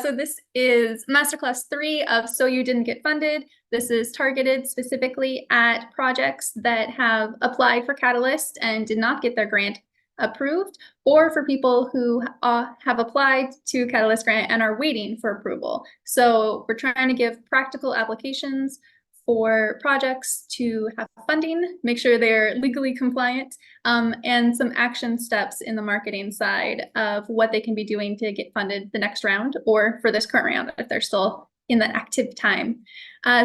So this is Masterclass 3 of So You Didn't Get Funded. This is targeted specifically at projects that have applied for Catalyst and did not get their grant approved, or for people who have applied to Catalyst grant and are waiting for approval. So we're trying to give practical applications for projects to have funding, make sure they're legally compliant, and some action steps in the marketing side of what they can be doing to get funded the next round or for this current round if they're still in that active time.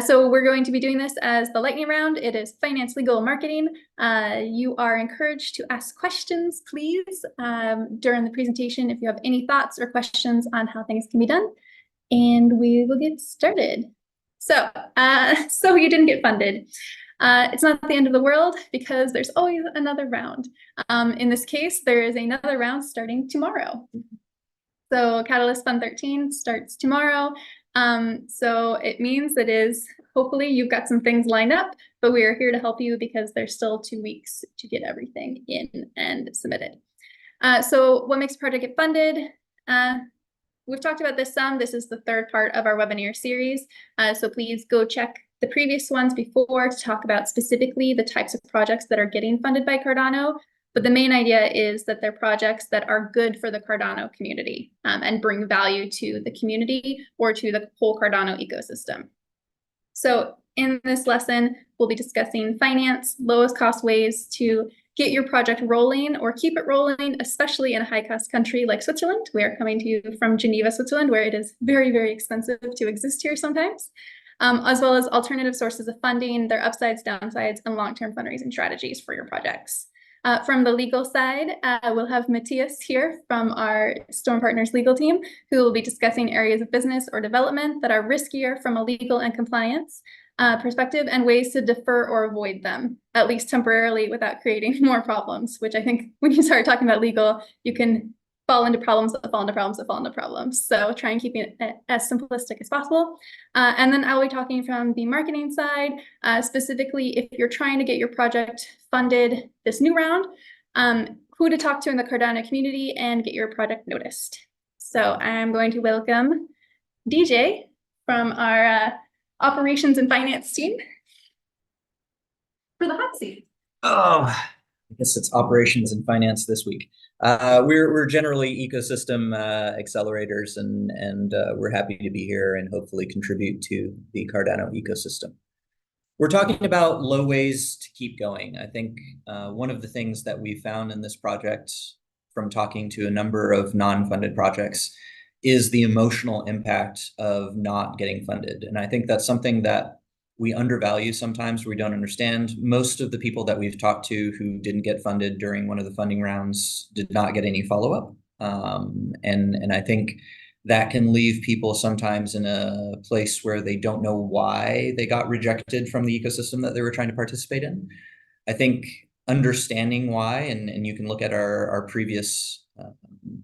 So we're going to be doing this as the lightning round. It is finance, legal, marketing. You are encouraged to ask questions, please, during the presentation if you have any thoughts or questions on how things can be done. And we will get started. So you didn't get funded. It's not the end of the world because there's always another round. In this case, there is another round starting tomorrow. So Catalyst Fund 13 starts tomorrow. So it means that hopefully you've got some things lined up, but we are here to help you because there's still 2 weeks to get everything in and submitted. So what makes a project get funded? We've talked about this some. This is the third part of our webinar series. So please go check the previous ones before to talk about specifically the types of projects that are getting funded by Cardano. But the main idea is that they're projects that are good for the Cardano community and bring value to the community or to the whole Cardano ecosystem. So in this lesson, we'll be discussing finance, lowest cost ways to get your project rolling or keep it rolling, especially in a high-cost country like Switzerland. We are coming to you from Geneva, Switzerland, where it is very, very expensive to exist here sometimes, as well as alternative sources of funding, their upsides, downsides, and long-term fundraising strategies for your projects. From the legal side, we'll have Matthias here from our Storm Partners legal team, who will be discussing areas of business or development that are riskier from a legal and compliance perspective and ways to defer or avoid them, at least temporarily, without creating more problems, which I think when you start talking about legal, you can fall into problems that fall into problems that fall into problems. So try and keep it as simplistic as possible. And then I'll be talking from the marketing side, specifically if you're trying to get your project funded this new round, who to talk to in the Cardano community and get your project noticed. So I'm going to welcome DJ from our operations and finance team for the hot seat. Oh, I guess it's operations and finance this week. We're generally ecosystem accelerators, and we're happy to be here and hopefully contribute to the Cardano ecosystem. We're talking about low ways to keep going. I think one of the things that we found in this project from talking to a number of non-funded projects is the emotional impact of not getting funded. And I think that's something that we undervalue sometimes, we don't understand. Most of the people that we've talked to who didn't get funded during one of the funding rounds did not get any follow-up. And I think that can leave people sometimes in a place where they don't know why they got rejected from the ecosystem that they were trying to participate in. I think understanding why, and you can look at our previous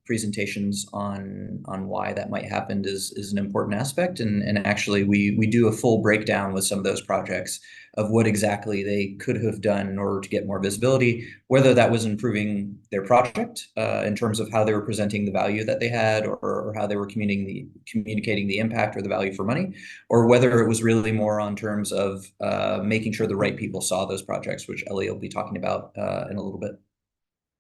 presentations on why that might happen is an important aspect. And actually we do a full breakdown with some of those projects of what exactly they could have done in order to get more visibility, whether that was improving their project in terms of how they were presenting the value that they had, or how they were communicating the impact or the value for money, or whether it was really more on terms of making sure the right people saw those projects, which Elli will be talking about in a little bit.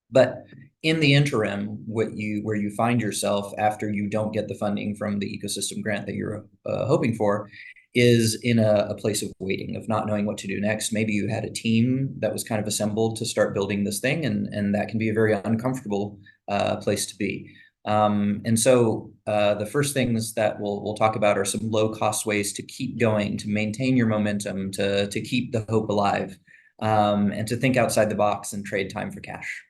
But in the interim, where you find yourself after you don't get the funding from the ecosystem grant that you're hoping for is in a place of waiting, of not knowing what to do next. Maybe you had a team that was kind of assembled to start building this thing, and that can be a very uncomfortable place to be. And so the first things that we'll talk about are some low-cost ways to keep going, to maintain your momentum, to keep the hope alive, and to think outside the box and trade time for cash.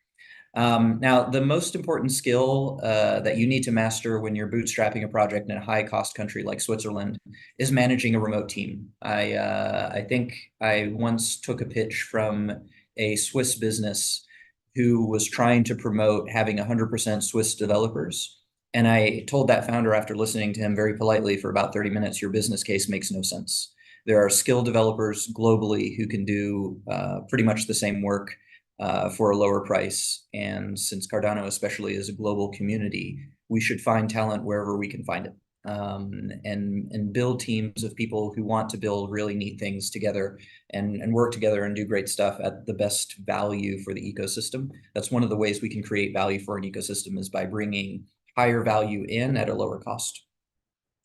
Now, the most important skill that you need to master when you're bootstrapping a project in a high-cost country like Switzerland is managing a remote team. I think I once took a pitch from a Swiss business who was trying to promote having 100% Swiss developers. And I told that founder after listening to him very politely for about 30 minutes, your business case makes no sense. There are skilled developers globally who can do pretty much the same work for a lower price. And since Cardano especially is a global community, we should find talent wherever we can find it. and build teams of people who want to build really neat things together and work together and do great stuff at the best value for the ecosystem. That's one of the ways we can create value for an ecosystem, is by bringing higher value in at a lower cost.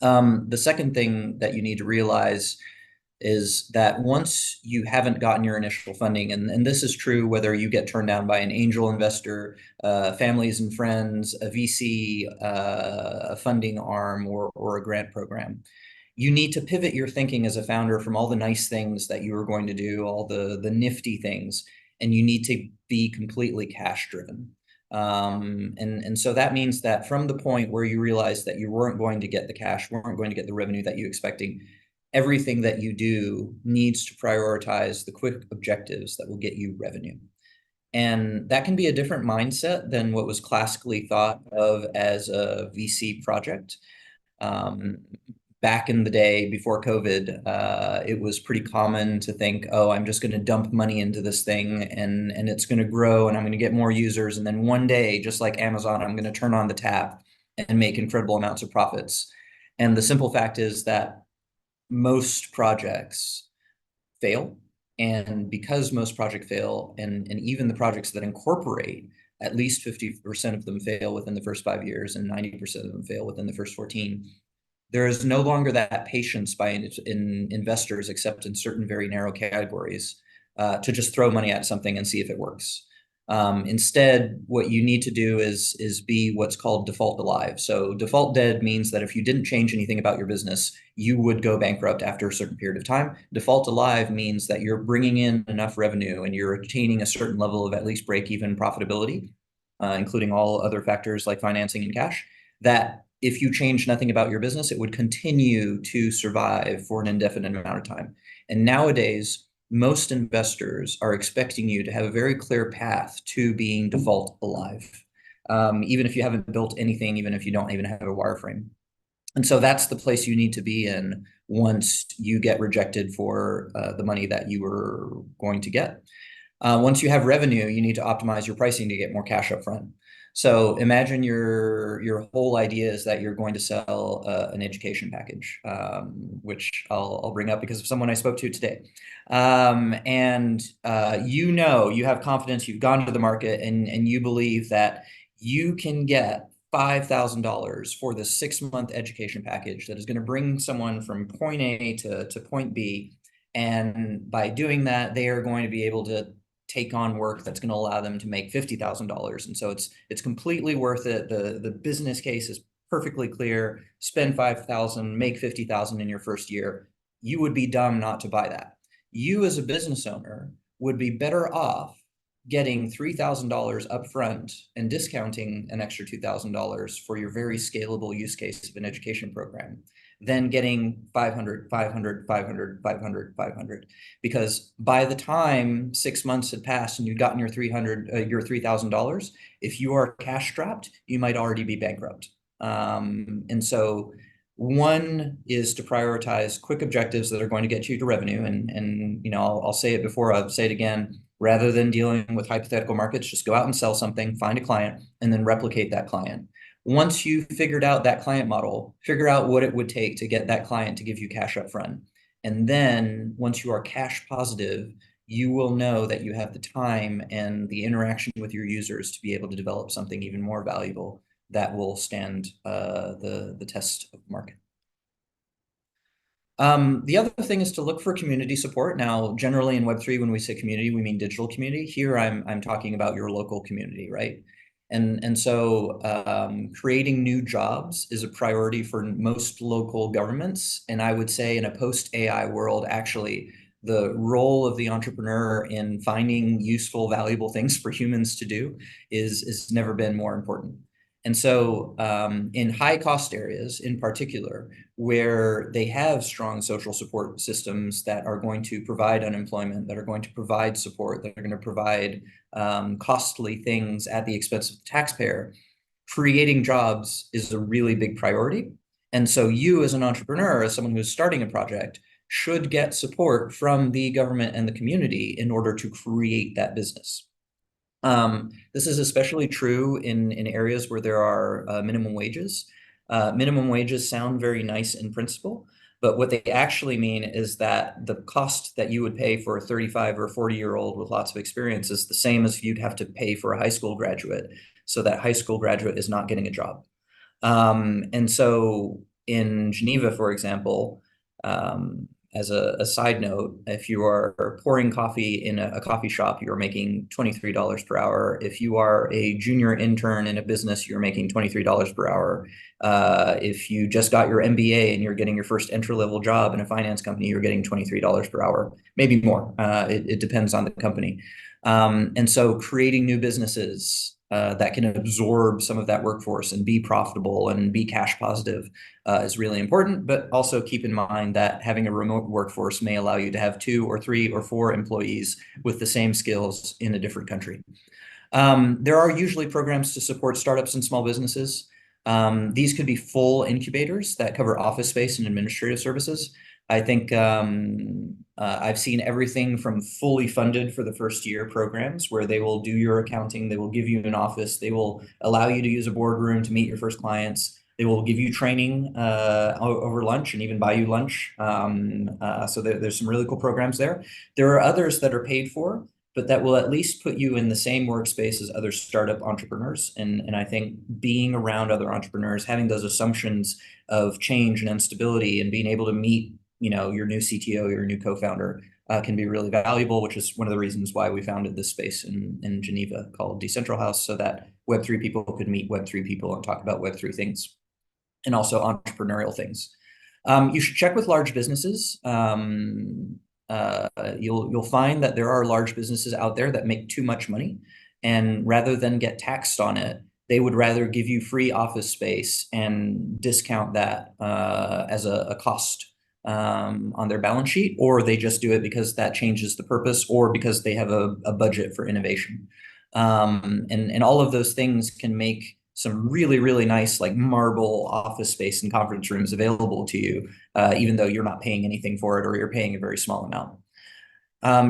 The second thing that you need to realize is that once you haven't gotten your initial funding, and this is true whether you get turned down by an angel investor, families and friends, a VC, a funding arm, or a grant program, you need to pivot your thinking as a founder from all the nice things that you were going to do, all the nifty things, and you need to be completely cash driven. And so that means that from the point where you realized that you weren't going to get the cash, weren't going to get the revenue that you expecting, everything that you do needs to prioritize the quick objectives that will get you revenue. And that can be a different mindset than what was classically thought of as a VC project. Back in the day before COVID, it was pretty common to think, oh, I'm just going to dump money into this thing and it's going to grow and I'm going to get more users. And then one day, just like Amazon, I'm going to turn on the tap and make incredible amounts of profits. And the simple fact is that most projects fail. And because most projects fail, and even the projects that incorporate, at least 50% of them fail within the first 5 years and 90% of them fail within the first 14. There is no longer that patience by investors, except in certain very narrow categories, to just throw money at something and see if it works. Instead, what you need to do is be what's called default alive. So default dead means that if you didn't change anything about your business, you would go bankrupt after a certain period of time. Default alive means that you're bringing in enough revenue and you're attaining a certain level of at least break-even profitability, including all other factors like financing and cash, that if you change nothing about your business, it would continue to survive for an indefinite amount of time. And nowadays, most investors are expecting you to have a very clear path to being default alive, even if you haven't built anything, even if you don't even have a wireframe. And so that's the place you need to be in once you get rejected for the money that you were going to get. Once you have revenue, you need to optimize your pricing to get more cash up front. So imagine your whole idea is that you're going to sell an education package, which I'll bring up because of someone I spoke to today. You have confidence, you've gone to the market, and you believe that you can get $5,000 for the 6-month education package that is going to bring someone from point A to point B. And by doing that, they are going to be able to take on work that's going to allow them to make $50,000. And so it's completely worth it. The business case is perfectly clear. Spend $5,000, make $50,000 in your first year. You would be dumb not to buy that. You as a business owner would be better off getting $3,000 upfront and discounting an extra $2,000 for your very scalable use case of an education program than getting 500, 500, 500, 500, 500. Because by the time 6 months had passed and you'd gotten your $3,000, if you are cash strapped, you might already be bankrupt. And so one is to prioritize quick objectives that are going to get you to revenue. And I'll say it before, I'll say it again. Rather than dealing with hypothetical markets, just go out and sell something, find a client, and then replicate that client. Once you've figured out that client model, figure out what it would take to get that client to give you cash up front. And then once you are cash positive, you will know that you have the time and the interaction with your users to be able to develop something even more valuable that will stand the test of the market. The other thing is to look for community support. Now, generally in Web3, when we say community, we mean digital community. Here, I'm talking about your local community, right? And so creating new jobs is a priority for most local governments. And I would say in a post-AI world, actually, the role of the entrepreneur in finding useful, valuable things for humans to do is never been more important. And so in high cost areas in particular, where they have strong social support systems that are going to provide unemployment, that are going to provide support, that are going to provide costly things at the expense of the taxpayer, creating jobs is a really big priority. And so you as an entrepreneur, as someone who's starting a project, should get support from the government and the community in order to create that business. This is especially true in areas where there are minimum wages. Minimum wages sound very nice in principle, but what they actually mean is that the cost that you would pay for a 35 or 40-year-old with lots of experience is the same as you'd have to pay for a high school graduate. So that high school graduate is not getting a job. And so in Geneva, for example, as a side note, if you are pouring coffee in a coffee shop, you're making $23 per hour. If you are a junior intern in a business, you're making $23 per hour. If you just got your MBA and you're getting your first entry-level job in a finance company, you're getting $23 per hour, maybe more. It depends on the company. And so creating new businesses that can absorb some of that workforce and be profitable and be cash positive is really important. But also keep in mind that having a remote workforce may allow you to have 2 or 3 or 4 employees with the same skills in a different country. There are usually programs to support startups and small businesses. These could be full incubators that cover office space and administrative services. I think I've seen everything from fully funded for the first year programs where they will do your accounting, they will give you an office, they will allow you to use a boardroom to meet your first clients, they will give you training over lunch and even buy you lunch. So there's some really cool programs there. There are others that are paid for, but that will at least put you in the same workspace as other startup entrepreneurs. And I think being around other entrepreneurs, having those assumptions of change and instability and being able to meet your new CTO, your new co-founder can be really valuable, which is one of the reasons why we founded this space in Geneva called Decentral House, so that Web3 people could meet Web3 people and talk about Web3 things and also entrepreneurial things. You should check with large businesses. You'll find that there are large businesses out there that make too much money, and rather than get taxed on it, they would rather give you free office space and discount that as a cost on their balance sheet, or they just do it because that changes the purpose or because they have a budget for innovation. And all of those things can make some really, really nice like marble office space and conference rooms available to you, even though you're not paying anything for it or you're paying a very small amount.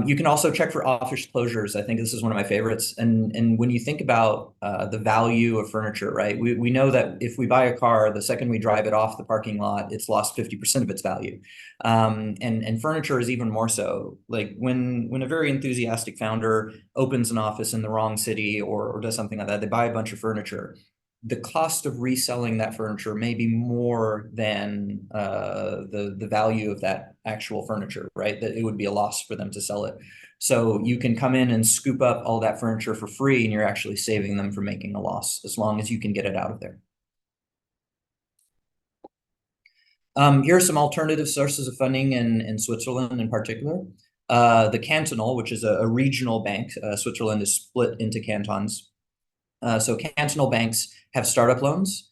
You can also check for office closures. I think this is one of my favorites. And when you think about the value of furniture, right? We know that if we buy a car, the second we drive it off the parking lot, it's lost 50% of its value. And furniture is even more so. Like when a very enthusiastic founder opens an office in the wrong city or does something like that, they buy a bunch of furniture. The cost of reselling that furniture may be more than the value of that actual furniture, right? That it would be a loss for them to sell it. So you can come in and scoop up all that furniture for free, and you're actually saving them from making a loss as long as you can get it out of there. Here are some alternative sources of funding in Switzerland in particular. The cantonal, which is a regional bank. Switzerland is split into cantons. So cantonal banks have startup loans.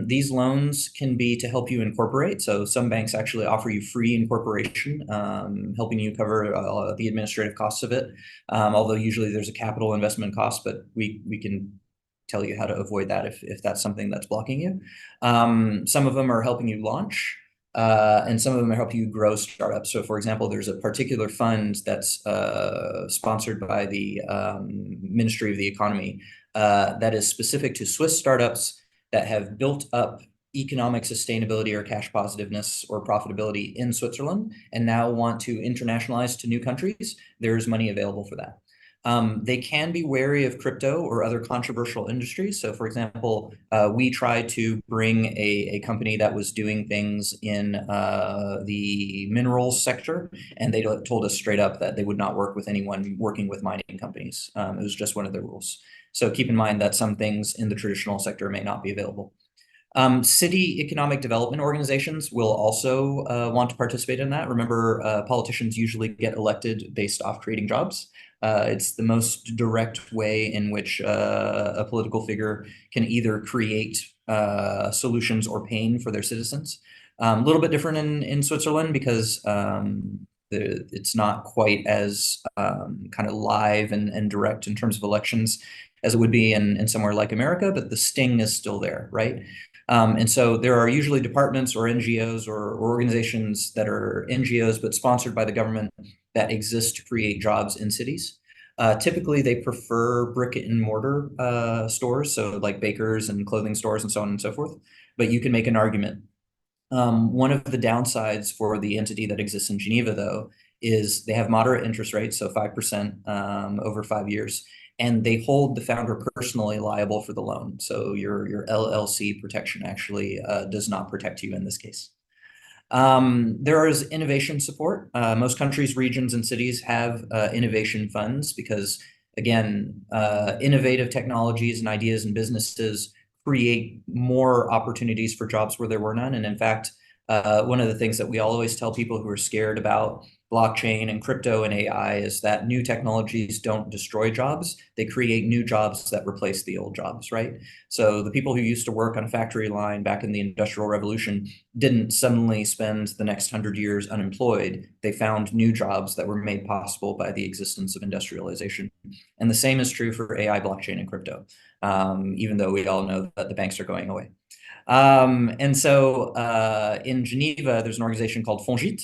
These loans can be to help you incorporate. So some banks actually offer you free incorporation, helping you cover the administrative costs of it. Although usually there's a capital investment cost, but we can tell you how to avoid that if that's something that's blocking you. Some of them are helping you launch. And some of them are helping you grow startups. So for example, there's a particular fund that's sponsored by the Ministry of the Economy that is specific to Swiss startups that have built up economic sustainability or cash positiveness or profitability in Switzerland and now want to internationalize to new countries. There's money available for that. They can be wary of crypto or other controversial industries. So for example, we tried to bring a company that was doing things in the minerals sector, and they told us straight up that they would not work with anyone working with mining companies. It was just one of the rules. So keep in mind that some things in the traditional sector may not be available. City economic development organizations will also want to participate in that. Remember, politicians usually get elected based off creating jobs. It's the most direct way in which a political figure can either create solutions or pain for their citizens. A little bit different in Switzerland because it's not quite as kind of live and direct in terms of elections as it would be in somewhere like America, but the sting is still there, right? And so there are usually departments or NGOs or organizations that are NGOs but sponsored by the government that exist to create jobs in cities. Typically, they prefer brick and mortar stores, so like bakers and clothing stores and so on and so forth. But you can make an argument. One of the downsides for the entity that exists in Geneva, though, is they have moderate interest rates, so 5% over 5 years, and they hold the founder personally liable for the loan. So your LLC protection actually does not protect you in this case. There is innovation support. Most countries, regions, and cities have innovation funds because, again, innovative technologies and ideas and businesses create more opportunities for jobs where there were none. And in fact, one of the things that we always tell people who are scared about blockchain and crypto and AI is that new technologies don't destroy jobs. They create new jobs that replace the old jobs, right? So the people who used to work on a factory line back in the Industrial Revolution didn't suddenly spend the next 100 years unemployed. They found new jobs that were made possible by the existence of industrialization. And the same is true for AI, blockchain, and crypto, even though we all know that the banks are going away. And so in Geneva, there's an organization called Fongit,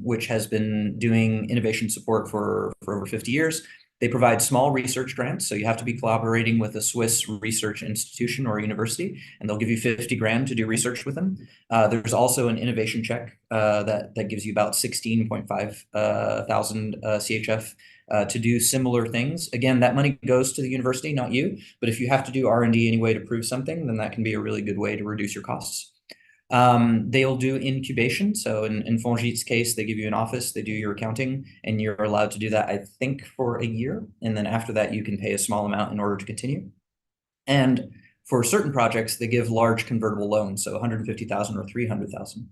which has been doing innovation support for over 50 years. They provide small research grants, so you have to be collaborating with a Swiss research institution or university, and they'll give you 50 grand to do research with them. There's also an innovation check that gives you about 16.5 thousand CHF to do similar things. Again, that money goes to the university, not you. But if you have to do R&D anyway to prove something, then that can be a really good way to reduce your costs. They'll do incubation. So in Fongit's case, they give you an office, they do your accounting, and you're allowed to do that, I think, for a year. And then after that, you can pay a small amount in order to continue. And for certain projects, they give large convertible loans, so 150,000 or 300,000.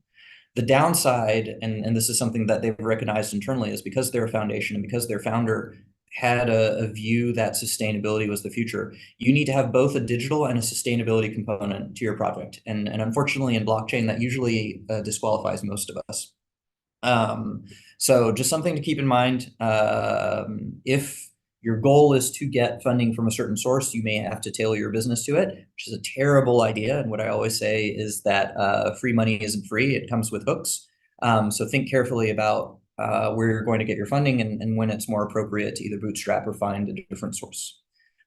The downside, and this is something that they've recognized internally, is because they're a foundation and because their founder had a view that sustainability was the future, you need to have both a digital and a sustainability component to your project. And unfortunately, in blockchain, that usually disqualifies most of us. So just something to keep in mind. If your goal is to get funding from a certain source, you may have to tailor your business to it, which is a terrible idea. And what I always say is that free money isn't free. It comes with hooks. So think carefully about where you're going to get your funding and when it's more appropriate to either bootstrap or find a different source.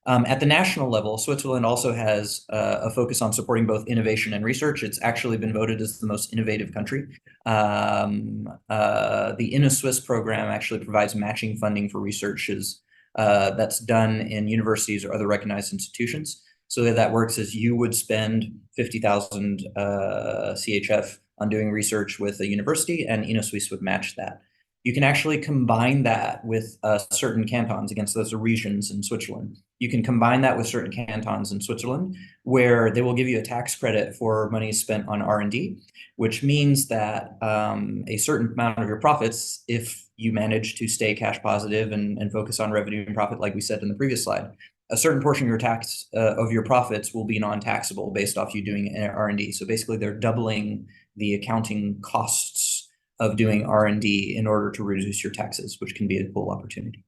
At the national level, Switzerland also has a focus on supporting both innovation and research. It's actually been voted as the most innovative country. The InnoSwiss program actually provides matching funding for researches that's done in universities or other recognized institutions. So the way that works is you would spend 50,000 CHF on doing research with a university, and InnoSwiss would match that. You can actually combine that with certain cantons. Against those are regions in Switzerland. You can combine that with certain cantons in Switzerland where they will give you a tax credit for money spent on R&D, which means that a certain amount of your profits, if you manage to stay cash positive and focus on revenue and profit, like we said in the previous slide, a certain portion of your tax of your profits will be non-taxable based off you doing R&D. So basically, they're doubling the accounting costs of doing R&D in order to reduce your taxes, which can be a cool opportunity.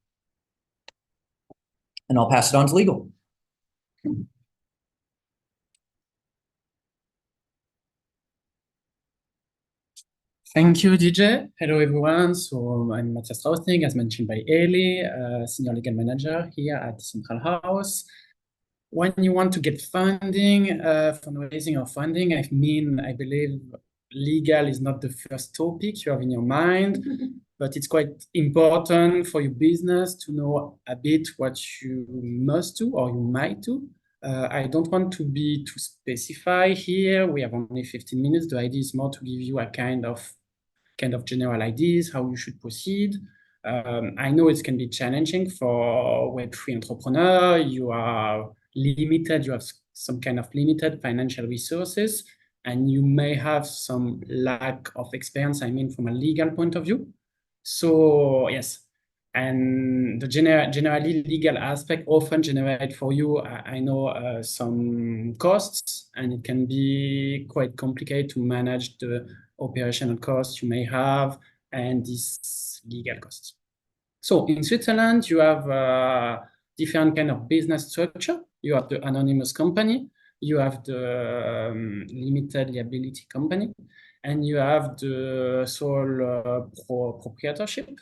And I'll pass it on to legal. Thank you, DJ. Hello, everyone. So I'm Matthias Traussnig, as mentioned by Elli, Senior Legal Manager here at Central House. When you want to get funding, fundraising or funding, I believe legal is not the first topic you have in your mind, but it's quite important for your business to know a bit what you must do or you might do. I don't want to be too specify here. We have only 15 minutes. The idea is more to give you a kind of general ideas, how you should proceed. I know it can be challenging for Web3 entrepreneur. You are limited, you have some kind of limited financial resources, and you may have some lack of experience, from a legal point of view. So yes, and the generally legal aspect often generate for you, I know, some costs, and it can be quite complicated to manage the operational costs you may have and these legal costs. So in Switzerland, you have different kind of business structure. You have the anonymous company, you have the limited liability company, and you have the sole proprietorship.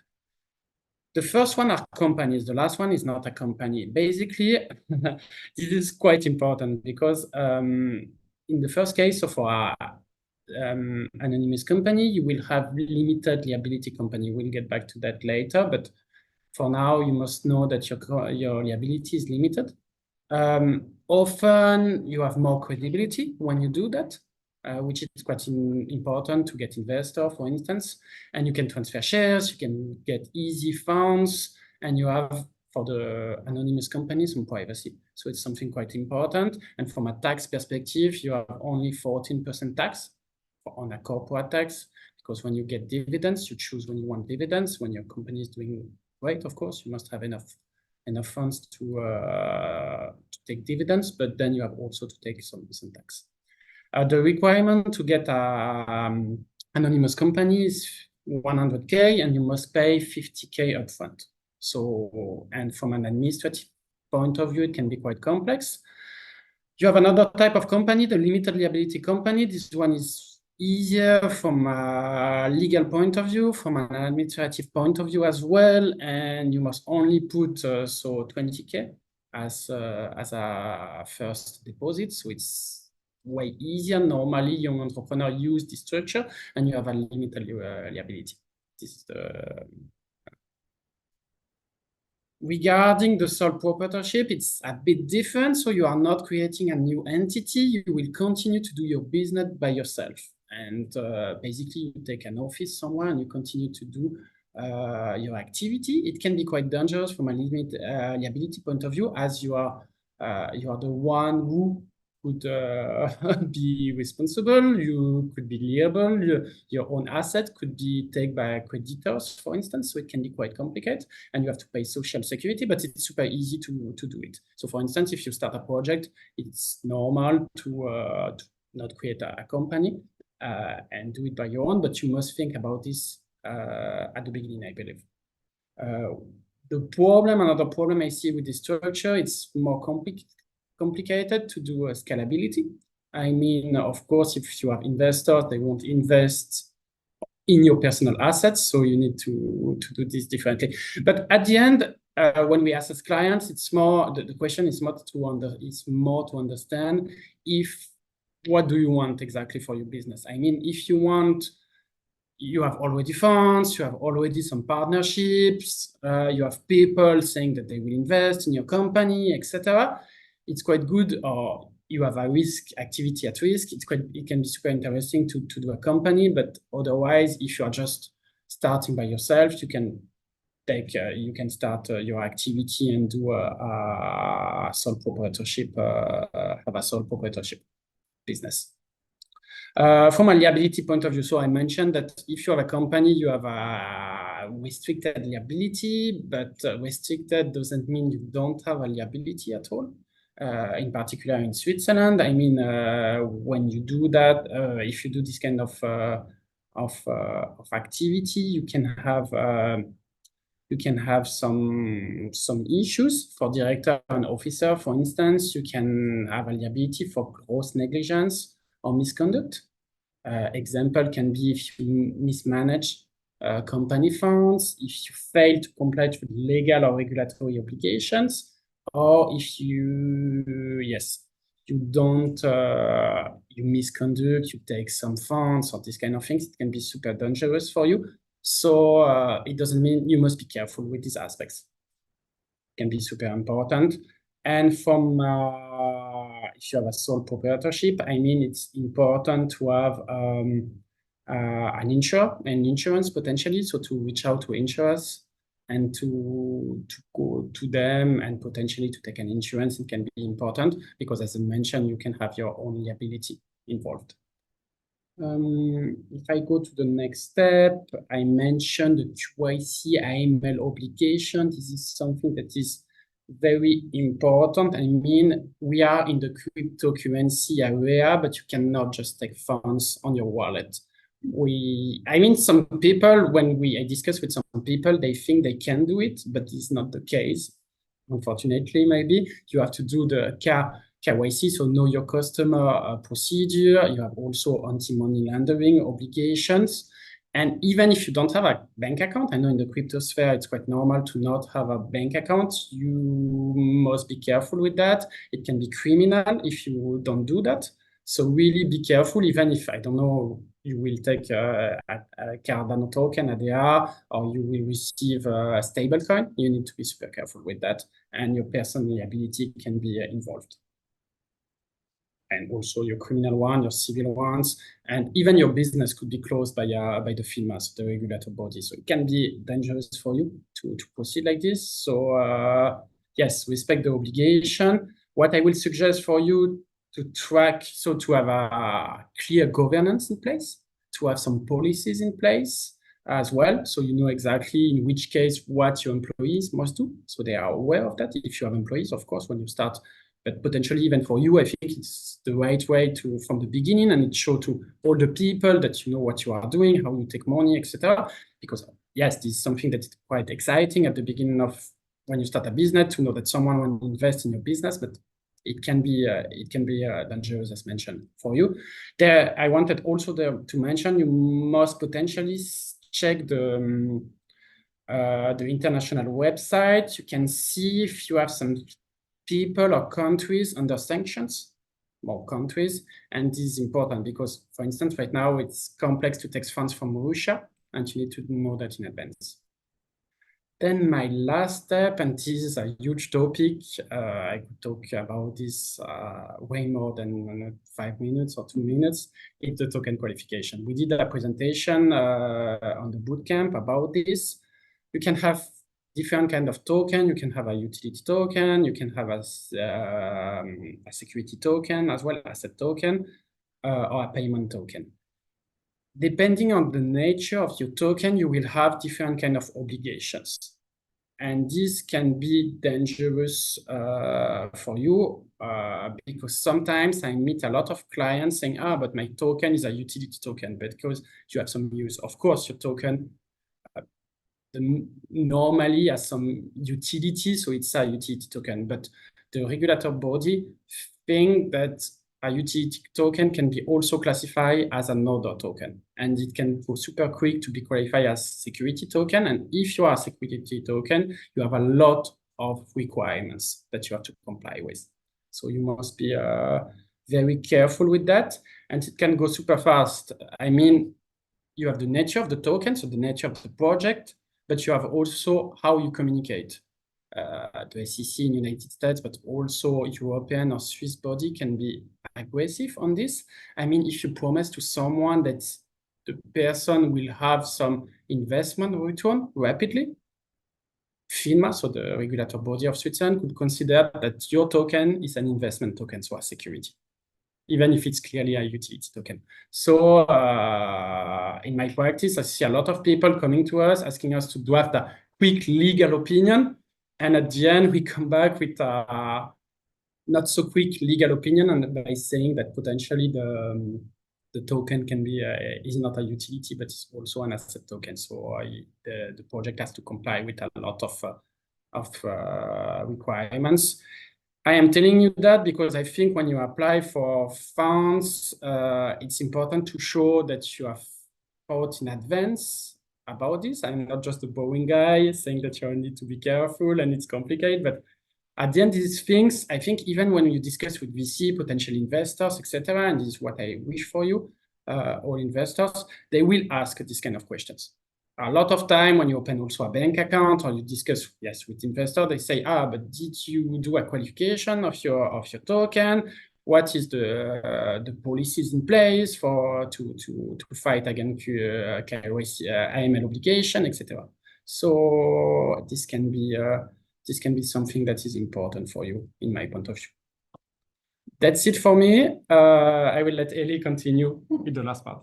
The first one are companies. The last one is not a company. Basically, this is quite important because in the first case, so for anonymous company, you will have limited liability company. We'll get back to that later, but for now, you must know that your liability is limited. Often you have more credibility when you do that, which is quite important to get investor, for instance, and you can transfer shares, you can get easy funds, and you have, for the anonymous companies, some privacy. So it's something quite important. And from a tax perspective, you have only 14% tax on a corporate tax, because when you get dividends, you choose when you want dividends. When your company is doing great, of course, you must have enough funds to take dividends, but then you have also to take some tax. The requirement to get an anonymous company is 100K, and you must pay 50K upfront. So, and from an administrative point of view, it can be quite complex. You have another type of company, the limited liability company. This one is easier from a legal point of view, from an administrative point of view as well, and you must only put 20K as a first deposit. So it's way easier. Normally, young entrepreneurs use this structure, and you have a limited liability. This is the regarding the sole proprietorship, it's a bit different. So you are not creating a new entity. You will continue to do your business by yourself. And basically, you take an office somewhere and you continue to do your activity. It can be quite dangerous from a liability point of view, as you are the one who could be responsible. You could be liable. Your own asset could be taken by creditors, for instance. So it can be quite complicated, and you have to pay social security, but it's super easy to do it. So for instance, if you start a project, it's normal to not create a company and do it by your own, but you must think about this at the beginning, I believe. Another problem I see with this structure, it's more complicated to do scalability. I mean, of course, if you have investors, they won't invest in your personal assets, so you need to do this differently. But at the end, when we assess clients, it's more the question is more to understand what do you want exactly for your business. I mean, if you have already funds, you have already some partnerships, you have people saying that they will invest in your company, etc. It's quite good, or you have a activity at risk. It can be super interesting to do a company, but otherwise, if you are just starting by yourself, you can start your activity and do a sole proprietorship, have a sole proprietorship business. From a liability point of view, so I mentioned that if you have a company, you have a restricted liability, but restricted doesn't mean you don't have a liability at all. In particular in Switzerland, I mean, when you do that, if you do this kind of activity, you can have some issues for director and officer. For instance, you can have a liability for gross negligence or misconduct. Example can be if you mismanage company funds, if you fail to comply with legal or regulatory obligations, or if you misconduct, you take some funds or this kind of things. It can be super dangerous for you. So it doesn't mean you must be careful with these aspects. It can be super important. And from if you have a sole proprietorship, I mean, it's important to have an insurance potentially. So to reach out to insurers and to go to them and potentially to take an insurance, it can be important because, as I mentioned, you can have your own liability involved. If I go to the next step, I mentioned the KYC AML obligation. This is something that is very important. I mean, we are in the cryptocurrency area, but you cannot just take funds on your wallet. Some people, when I discuss with some people, they think they can do it, but it's not the case. Unfortunately, maybe you have to do the KYC, so know your customer procedure. You have also anti-money laundering obligations. And even if you don't have a bank account, I know in the crypto sphere, it's quite normal to not have a bank account. You must be careful with that. It can be criminal if you don't do that. So really be careful, even if, I don't know, you will take a Cardano token, ADR, or you will receive a stable coin. You need to be super careful with that. And your personal liability can be involved. And also your criminal one, your civil ones, and even your business could be closed by the FINMA, the regulator body. So it can be dangerous for you to proceed like this. So yes, respect the obligation. What I will suggest for you to track, so to have a clear governance in place, to have some policies in place as well, so you know exactly in which case what your employees must do, so they are aware of that. If you have employees, of course, when you start, but potentially even for you, I think it's the right way to from the beginning, and it shows to all the people that you know what you are doing, how you take money, etc. Because yes, this is something that is quite exciting at the beginning of when you start a business to know that someone will invest in your business, but it can be dangerous, as mentioned for you. There, I wanted also to mention you must potentially check the international website. You can see if you have some people or countries under sanctions, more countries, and this is important because, for instance, right now it's complex to take funds from Russia, and you need to know that in advance. Then my last step, and this is a huge topic, I could talk about this way more than 5 minutes or 2 minutes, is the token qualification. We did a presentation on the bootcamp about this. You can have different kind of token. You can have a utility token. You can have a security token as well, asset token, or a payment token. Depending on the nature of your token, you will have different kind of obligations. And this can be dangerous for you because sometimes I meet a lot of clients saying, but my token is a utility token, but because you have some use. Of course, your token normally has some utility, so it's a utility token, but the regulator body think that a utility token can be also classified as another token, and it can go super quick to be qualified as security token. And if you are a security token, you have a lot of requirements that you have to comply with. So you must be very careful with that, and it can go super fast. I mean, you have the nature of the token, so the nature of the project, but you have also how you communicate. The SEC in United States, but also European or Swiss body can be aggressive on this. I mean, if you promise to someone that the person will have some investment return rapidly, FINMA, so the regulator body of Switzerland, could consider that your token is an investment token, so a security, even if it's clearly a utility token. So in my practice, I see a lot of people coming to us, asking us to draft a quick legal opinion. And at the end, we come back with a not so quick legal opinion, and by saying that potentially the token can be is not a utility, but it's also an asset token. So the project has to comply with a lot of requirements. I am telling you that because I think when you apply for funds, it's important to show that you have thought in advance about this. I'm not just a boring guy saying that you need to be careful and it's complicated, but at the end, these things, I think even when you discuss with VC, potential investors, etc., and this is what I wish for you, all investors, they will ask these kind of questions. A lot of time when you open also a bank account or you discuss, yes, with investors, they say, but did you do a qualification of your token? What is the policies in place for to fight against KYC, AML obligation, etc. So this can be something that is important for you, in my point of view. That's it for me. I will let Elli continue with the last part.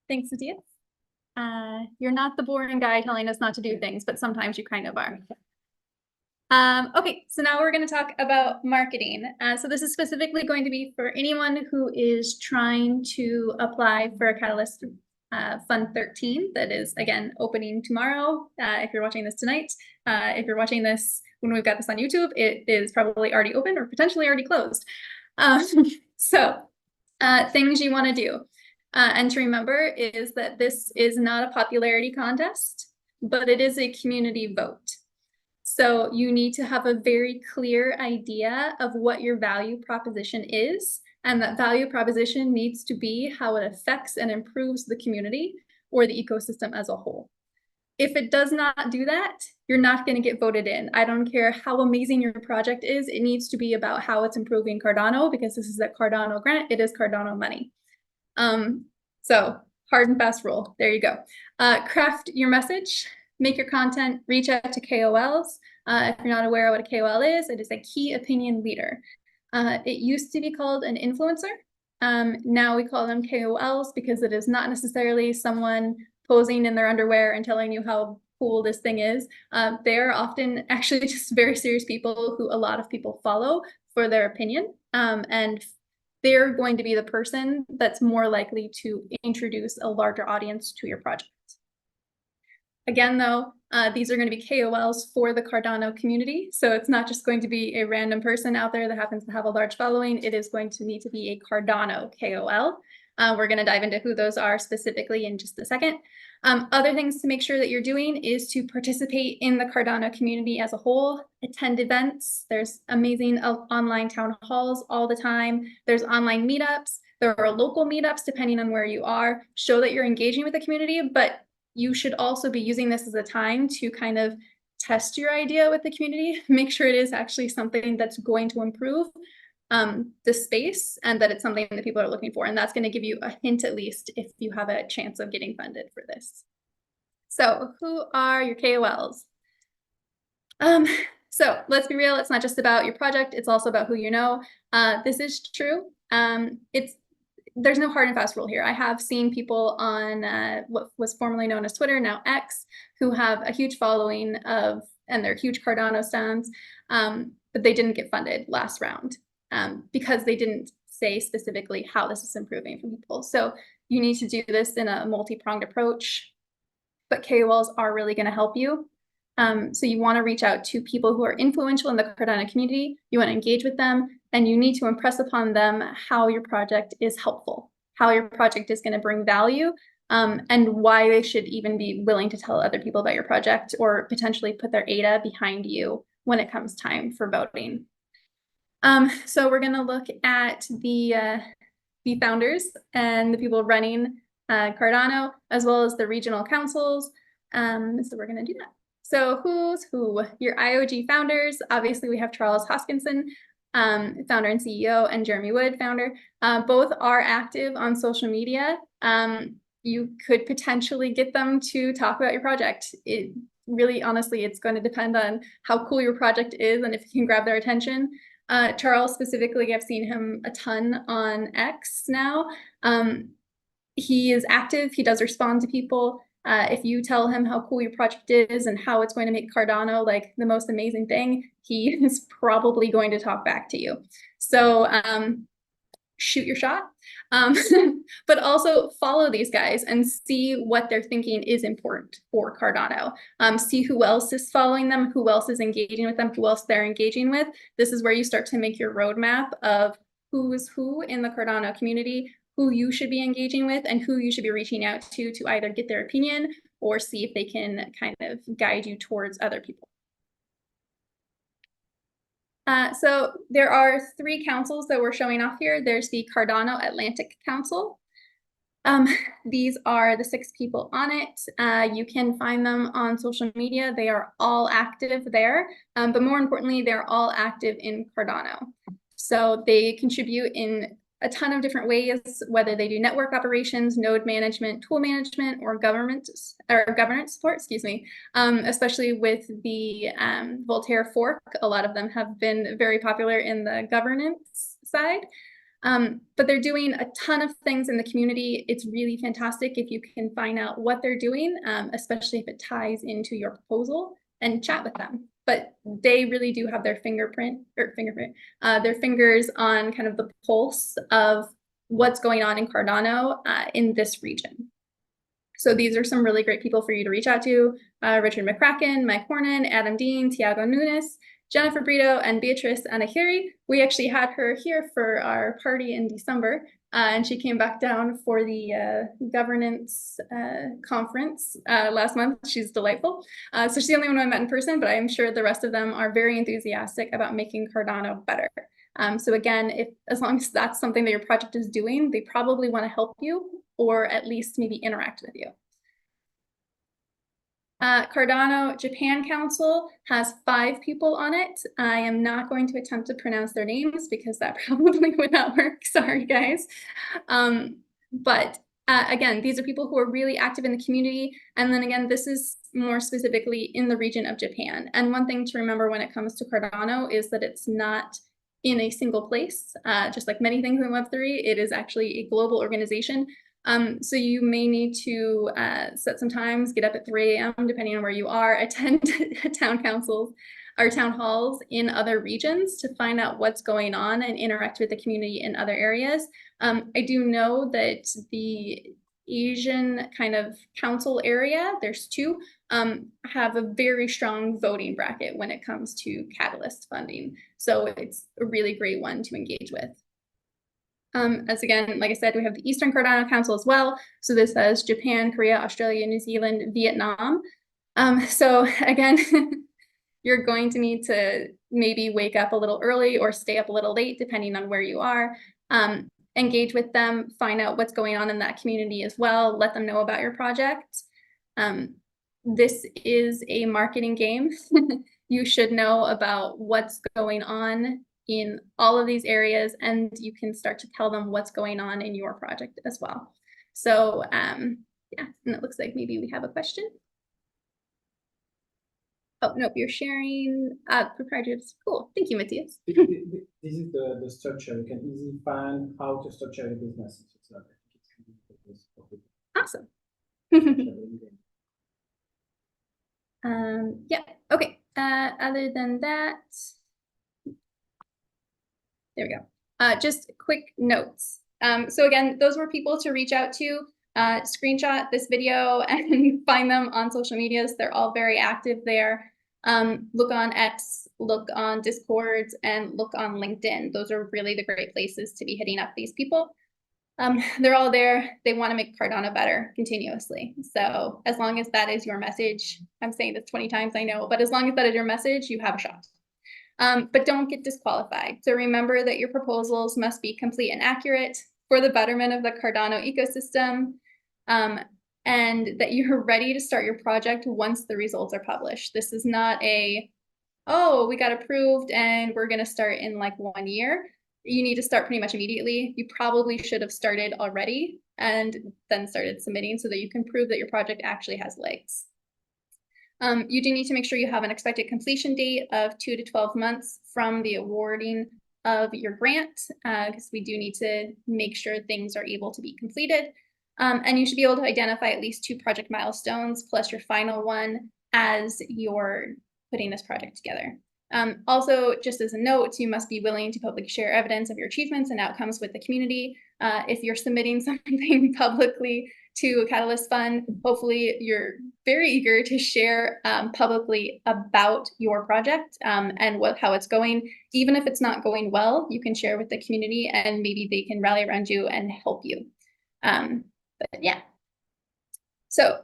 Thanks, Matthias. You're not the boring guy telling us not to do things, but sometimes you kind of are. Okay, so now we're going to talk about marketing. So this is specifically going to be for anyone who is trying to apply for a Catalyst Fund 13 that is, again, opening tomorrow. If you're watching this tonight, if you're watching this when we've got this on YouTube, it is probably already open or potentially already closed. So Things you want to do. And to remember is that this is not a popularity contest, but it is a community vote. So you need to have a very clear idea of what your value proposition is. And that value proposition needs to be how it affects and improves the community or the ecosystem as a whole. If it does not do that, you're not going to get voted in. I don't care how amazing your project is. It needs to be about how it's improving Cardano, because this is a Cardano grant. It is Cardano money. So hard and fast rule. There you go. Craft your message, make your content, reach out to KOLs. If you're not aware of what a KOL is, it is a key opinion leader. It used to be called an influencer. Now we call them KOLs because it is not necessarily someone posing in their underwear and telling you how cool this thing is. They're often actually just very serious people who a lot of people follow for their opinion. And they're going to be the person that's more likely to introduce a larger audience to your project. Again, though, these are going to be KOLs for the Cardano community. So it's not just going to be a random person out there that happens to have a large following. It is going to need to be a Cardano KOL. We're going to dive into who those are specifically in just a second. Other things to make sure that you're doing is to participate in the Cardano community as a whole, attend events. There's amazing online town halls all the time. There's online meetups. There are local meetups depending on where you are. Show that you're engaging with the community, but you should also be using this as a time to kind of test your idea with the community, make sure it is actually something that's going to improve the space and that it's something that people are looking for. And that's going to give you a hint, at least, if you have a chance of getting funded for this. So who are your KOLs? So let's be real. It's not just about your project. It's also about who you know. This is true. There's no hard and fast rule here. I have seen people on what was formerly known as Twitter, now X, who have a huge following and they're huge Cardano stands, but they didn't get funded last round. Because they didn't say specifically how this is improving for people. So you need to do this in a multi-pronged approach, but KOLs are really going to help you. So you want to reach out to people who are influential in the Cardano community. You want to engage with them, and you need to impress upon them how your project is helpful, how your project is going to bring value, and why they should even be willing to tell other people about your project or potentially put their ADA behind you when it comes time for voting. So we're going to look at the founders and the people running Cardano, as well as the regional councils. So we're going to do that. So who's who? Your IOG founders. Obviously, we have Charles Hoskinson, founder and CEO, and Jeremy Wood, founder. Both are active on social media. You could potentially get them to talk about your project. It really, honestly, it's going to depend on how cool your project is and if you can grab their attention. Charles specifically, I've seen him a ton on X now. He is active. He does respond to people. If you tell him how cool your project is and how it's going to make Cardano like the most amazing thing, he is probably going to talk back to you. So shoot your shot, but also follow these guys and see what they're thinking is important for Cardano. See who else is following them, who else is engaging with them, who else they're engaging with. This is where you start to make your roadmap of who is who in the Cardano community, who you should be engaging with, and who you should be reaching out to either get their opinion or see if they can kind of guide you towards other people. So there are 3 councils that we're showing off here. There's the Cardano Atlantic Council. These are the 6 people on it. You can find them on social media. They are all active there, but more importantly, they're all active in Cardano. So they contribute in a ton of different ways, whether they do network operations, node management, tool management, or governance support, excuse me, especially with the Voltaire fork. A lot of them have been very popular in the governance side, but they're doing a ton of things in the community. It's really fantastic if you can find out what they're doing, especially if it ties into your proposal, and chat with them. But they really do have their their fingers on kind of the pulse of what's going on in Cardano in this region. So these are some really great people for you to reach out to. Richard McCracken, Mike Hornan, Adam Dean, Tiago Nunes. Jennifer Brito and Beatrice Anahiri. We actually had her here for our party in December, and she came back down for the governance conference last month. She's delightful. So she's the only one I met in person, but I'm sure the rest of them are very enthusiastic about making Cardano better. So again, as long as that's something that your project is doing, they probably want to help you or at least maybe interact with you. Cardano Japan Council has 5 people on it. I am not going to attempt to pronounce their names because that probably would not work. Sorry, guys. But again, these are people who are really active in the community. And then again, this is more specifically in the region of Japan. And one thing to remember when it comes to Cardano is that it's not in a single place. Just like many things in Web3, it is actually a global organization. So you may need to set some times, get up at 3 a.m. depending on where you are, attend town councils or town halls in other regions to find out what's going on and interact with the community in other areas. I do know that the Asian kind of council area, there's 2, have a very strong voting bracket when it comes to Catalyst funding. So it's a really great one to engage with. As again, like I said, we have the Eastern Cardano Council as well. So this has Japan, Korea, Australia, New Zealand, Vietnam. So again, you're going to need to maybe wake up a little early or stay up a little late, depending on where you are. Engage with them, find out what's going on in that community as well. Let them know about your project. This is a marketing game. You should know about what's going on in all of these areas, and you can start to tell them what's going on in your project as well. So yeah, and it looks like maybe we have a question. Oh, nope, you're sharing proprietary. Cool, thank you, Matthias. This is the structure. You can easily find how to structure your business. Awesome. Yeah, okay. Other than that, there we go. Just quick notes. So again, those were people to reach out to. Screenshot this video and find them on social medias. They're all very active there. Look on X, look on Discords, and look on LinkedIn. Those are really the great places to be hitting up these people. They're all there. They want to make Cardano better continuously. So as long as that is your message, I'm saying this 20 times, I know, but as long as that is your message, you have a shot. But don't get disqualified. So remember that your proposals must be complete and accurate for the betterment of the Cardano ecosystem, and that you're ready to start your project once the results are published. This is not a, oh, we got approved and we're going to start in like 1 year. You need to start pretty much immediately. You probably should have started already and then started submitting so that you can prove that your project actually has legs. You do need to make sure you have an expected completion date of 2 to 12 months from the awarding of your grant, because we do need to make sure things are able to be completed. And you should be able to identify at least 2 project milestones plus your final one as you're putting this project together. Also, just as a note, you must be willing to publicly share evidence of your achievements and outcomes with the community. If you're submitting something publicly to a Catalyst Fund, hopefully you're very eager to share publicly about your project and how it's going. Even if it's not going well, you can share with the community and maybe they can rally around you and help you. But yeah. So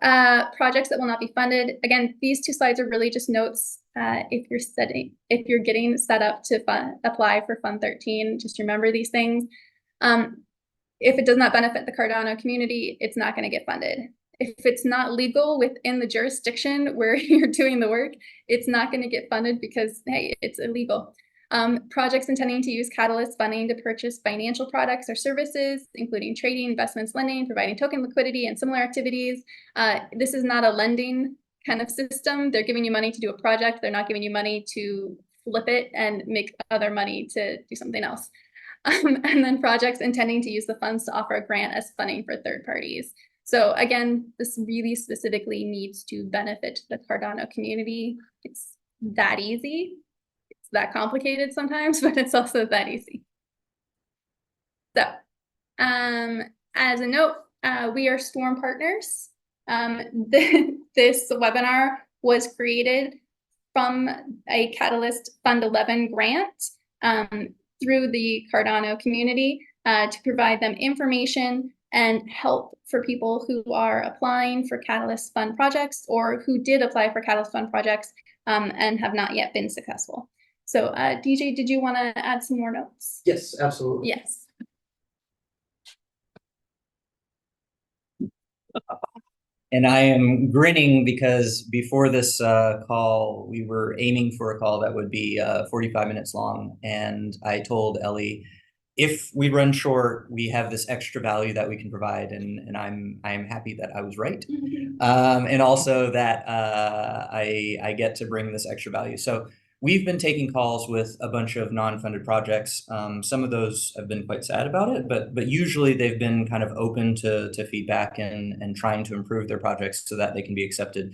projects that will not be funded. Again, these 2 slides are really just notes. If you're getting set up to apply for Fund 13, just remember these things. If it does not benefit the Cardano community, it's not going to get funded. If it's not legal within the jurisdiction where you're doing the work, it's not going to get funded because, hey, it's illegal. Projects intending to use Catalyst funding to purchase financial products or services, including trading, investments, lending, providing token liquidity, and similar activities. This is not a lending kind of system. They're giving you money to do a project. They're not giving you money to flip it and make other money to do something else. And then projects intending to use the funds to offer a grant as funding for third parties. So again, this really specifically needs to benefit the Cardano community. It's that easy. It's that complicated sometimes, but it's also that easy. So as a note, we are Storm partners. This webinar was created from a Catalyst Fund 11 grant through the Cardano community to provide them information and help for people who are applying for Catalyst Fund projects or who did apply for Catalyst Fund projects and have not yet been successful. So DJ, did you want to add some more notes? Yes, absolutely. Yes. And I am grinning because before this call, we were aiming for a call that would be 45 minutes long. And I told Elli, if we run short, we have this extra value that we can provide. And I'm happy that I was right. And also that I get to bring this extra value. So we've been taking calls with a bunch of non-funded projects. Some of those have been quite sad about it, but usually they've been kind of open to feedback and trying to improve their projects so that they can be accepted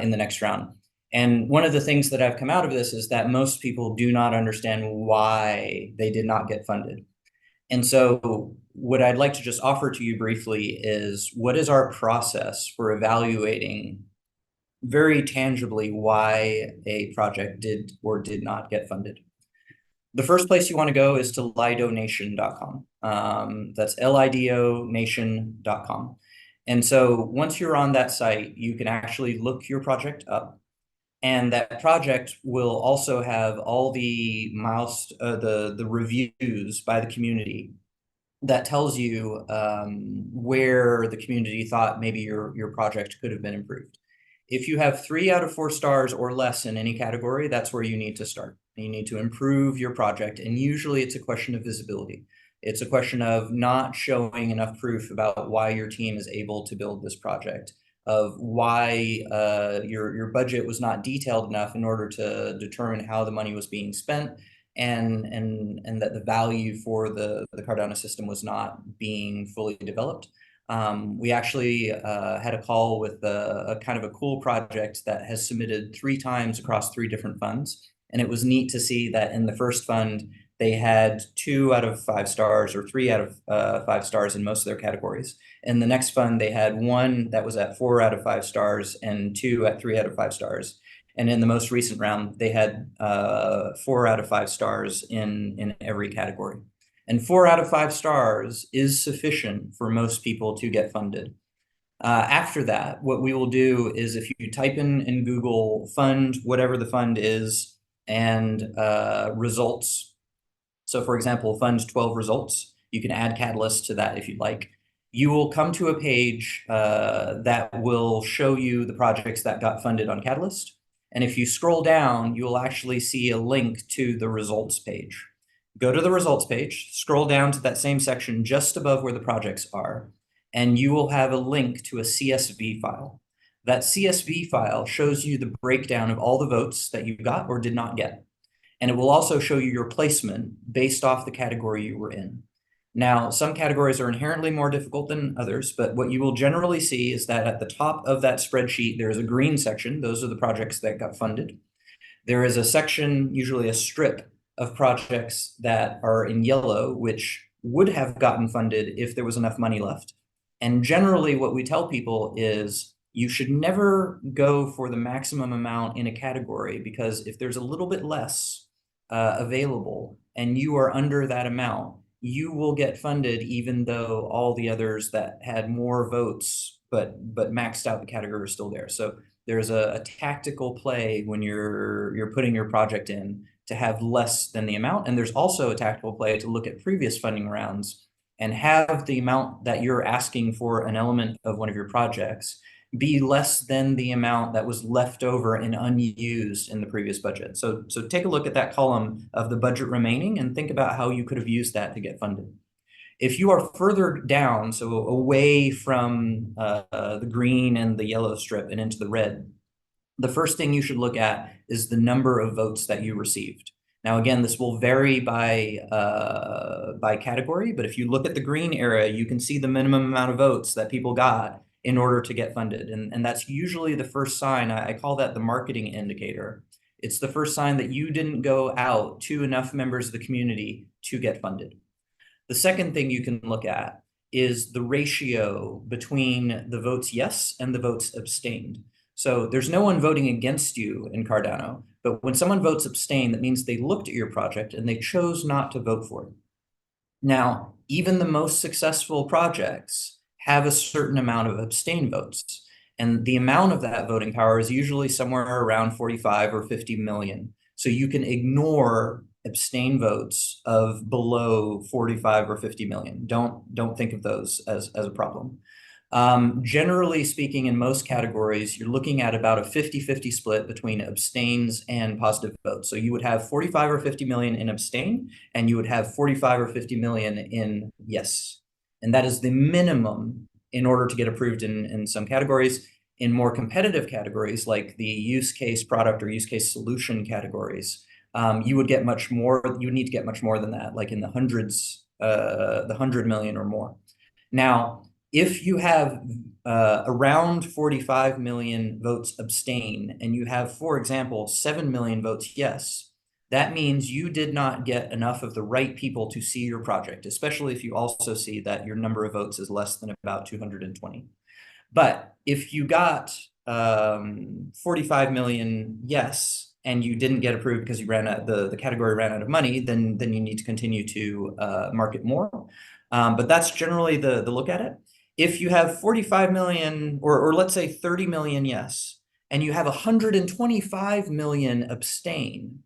in the next round. And one of the things that have come out of this is that most people do not understand why they did not get funded. And so what I'd like to just offer to you briefly is, what is our process for evaluating very tangibly why a project did or did not get funded? The first place you want to go is to lidonation.com. That's lidonation.com. And so once you're on that site, you can actually look your project up. And that project will also have all the the reviews by the community that tells you where the community thought maybe your project could have been improved. If you have 3 out of 4 stars or less in any category, that's where you need to start. You need to improve your project. And usually it's a question of visibility. It's a question of not showing enough proof about why your team is able to build this project, of why your budget was not detailed enough in order to determine how the money was being spent, and that the value for the Cardano system was not being fully developed. We actually had a call with a kind of a cool project that has submitted 3 times across 3 different funds. And it was neat to see that in the first fund, they had 2 out of 5 stars or 3 out of 5 stars in most of their categories. In the next fund, they had 1 that was at 4 out of 5 stars and 2 at 3 out of 5 stars. And in the most recent round, they had 4 out of 5 stars in every category. And 4 out of 5 stars is sufficient for most people to get funded. After that, what we will do is, if you type in Google fund, whatever the fund is, and results. So for example, fund 12 results, you can add Catalyst to that if you'd like. You will come to a page that will show you the projects that got funded on Catalyst. And if you scroll down, you will actually see a link to the results page. Go to the results page, scroll down to that same section just above where the projects are, and you will have a link to a CSV file. That CSV file shows you the breakdown of all the votes that you got or did not get. And it will also show you your placement based off the category you were in. Now, some categories are inherently more difficult than others, but what you will generally see is that at the top of that spreadsheet, there is a green section. Those are the projects that got funded. There is a section, usually a strip, of projects that are in yellow, which would have gotten funded if there was enough money left. And generally what we tell people is, you should never go for the maximum amount in a category, because if there's a little bit less available and you are under that amount, you will get funded even though all the others that had more votes but maxed out the category are still there. So there's a tactical play when you're putting your project in to have less than the amount. And there's also a tactical play to look at previous funding rounds and have the amount that you're asking for an element of one of your projects be less than the amount that was left over and unused in the previous budget. So take a look at that column of the budget remaining and think about how you could have used that to get funded. If you are further down, so away from the green and the yellow strip and into the red, the first thing you should look at is the number of votes that you received. Now, again, this will vary by category, but if you look at the green area, you can see the minimum amount of votes that people got in order to get funded. And that's usually the first sign. I call that the marketing indicator. It's the first sign that you didn't go out to enough members of the community to get funded. The second thing you can look at is the ratio between the votes yes and the votes abstained. So there's no one voting against you in Cardano, But when someone votes abstain, that means they looked at your project and they chose not to vote for it. Now, even the most successful projects have a certain amount of abstain votes. And the amount of that voting power is usually somewhere around 45 or 50 million. So you can ignore abstain votes of below 45 or 50 million. Don't think of those as a problem. Generally speaking, in most categories, you're looking at about a 50-50 split between abstains and positive votes. So you would have 45 or 50 million in abstain, and you would have 45 or 50 million in yes. And that is the minimum in order to get approved in some categories. In more competitive categories, like the use case product or use case solution categories, you would get much more. You would need to get much more than that, like in the hundreds, the 100 million or more. Now, if you have around 45 million votes abstain, and you have, for example, 7 million votes yes, that means you did not get enough of the right people to see your project, especially if you also see that your number of votes is less than about 220. But if you got 45 million yes, and you didn't get approved because you ran out, the category ran out of money, then you need to continue to market more. But that's generally the look at it. If you have 45 million, or let's say 30 million yes, and you have 125 million abstain,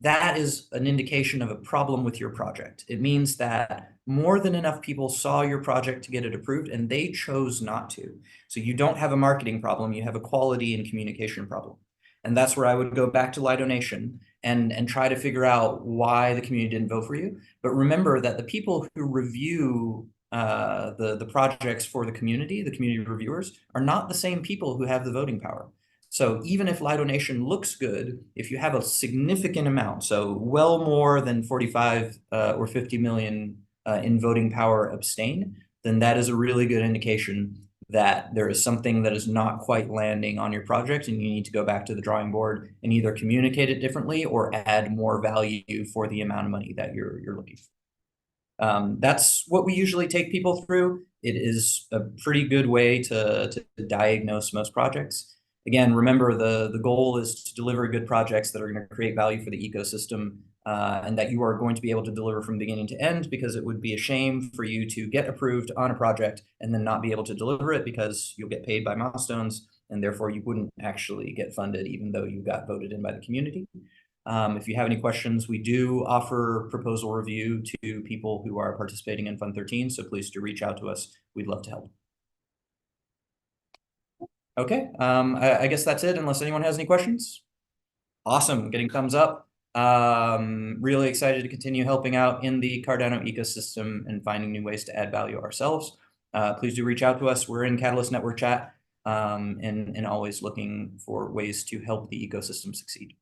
that is an indication of a problem with your project. It means that more than enough people saw your project to get it approved, and they chose not to. So you don't have a marketing problem, you have a quality and communication problem. And that's where I would go back to Lidonation and try to figure out why the community didn't vote for you. But remember that the people who review the projects for the community reviewers, are not the same people who have the voting power. So even if Lidonation looks good, if you have a significant amount, so well more than 45 or 50 million in voting power abstain, then that is a really good indication that there is something that is not quite landing on your project, and you need to go back to the drawing board and either communicate it differently or add more value for the amount of money that you're looking for. That's what we usually take people through. It is a pretty good way to diagnose most projects. Again, remember the goal is to deliver good projects that are going to create value for the ecosystem, and that you are going to be able to deliver from beginning to end, because it would be a shame for you to get approved on a project and then not be able to deliver it because you'll get paid by milestones, and therefore you wouldn't actually get funded even though you got voted in by the community. If you have any questions, we do offer proposal review to people who are participating in Fund 13, so please do reach out to us. We'd love to help. Okay, I guess that's it, unless anyone has any questions. Awesome, getting thumbs up. Really excited to continue helping out in the Cardano ecosystem and finding new ways to add value ourselves. Please do reach out to us. We're in Catalyst Network chat, and always looking for ways to help the ecosystem succeed.